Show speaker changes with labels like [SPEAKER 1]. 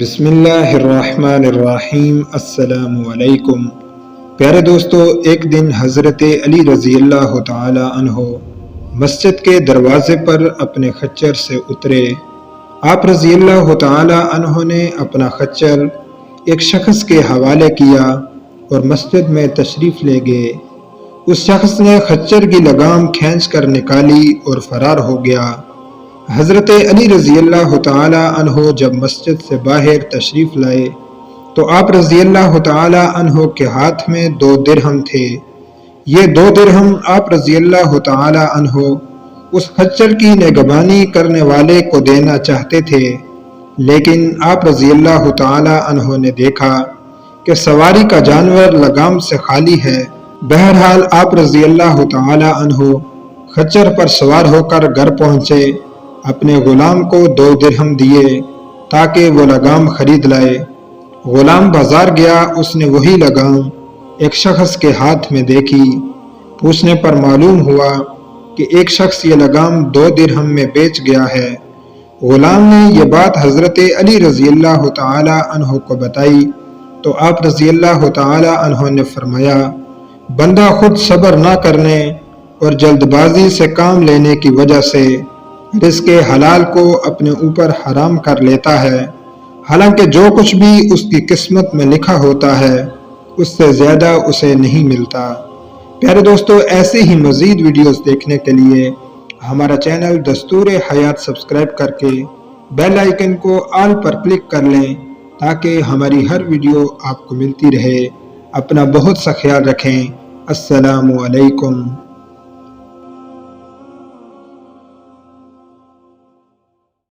[SPEAKER 1] بسم اللہ الرحمن الرحیم۔ السلام علیکم پیارے دوستو، ایک دن حضرت علی رضی اللہ تعالی عنہ مسجد کے دروازے پر اپنے خچر سے اترے۔ آپ رضی اللہ تعالی عنہ نے اپنا خچر ایک شخص کے حوالے کیا اور مسجد میں تشریف لے گئے۔ اس شخص نے خچر کی لگام کھینچ کر نکالی اور فرار ہو گیا۔ حضرت علی رضی اللہ تعالی عنہ جب مسجد سے باہر تشریف لائے تو آپ رضی اللہ تعالی عنہ کے ہاتھ میں 2 درہم تھے۔ یہ 2 درہم آپ رضی اللہ تعالی عنہ اس خچر کی نگہبانی کرنے والے کو دینا چاہتے تھے، لیکن آپ رضی اللہ تعالی عنہ نے دیکھا کہ سواری کا جانور لگام سے خالی ہے۔ بہرحال آپ رضی اللہ تعالی عنہ خچر پر سوار ہو کر گھر پہنچے، اپنے غلام کو 2 درہم دیے تاکہ وہ لگام خرید لائے۔ غلام بازار گیا، اس نے وہی لگام ایک شخص کے ہاتھ میں دیکھی۔ پوچھنے پر معلوم ہوا کہ ایک شخص یہ لگام 2 درہم میں بیچ گیا ہے۔ غلام نے یہ بات حضرت علی رضی اللہ تعالی عنہ کو بتائی تو آپ رضی اللہ تعالی عنہ نے فرمایا، بندہ خود صبر نہ کرنے اور جلد بازی سے کام لینے کی وجہ سے رزق حلال کو اپنے اوپر حرام کر لیتا ہے، حالانکہ جو کچھ بھی اس کی قسمت میں لکھا ہوتا ہے اس سے زیادہ اسے نہیں ملتا۔ پیارے دوستو، ایسے ہی مزید ویڈیوز دیکھنے کے لیے ہمارا چینل دستور حیات سبسکرائب کر کے بیل آئیکن کو آل پر کلک کر لیں تاکہ ہماری ہر ویڈیو آپ کو ملتی رہے۔ اپنا بہت سا خیال رکھیں۔ السلام علیکم۔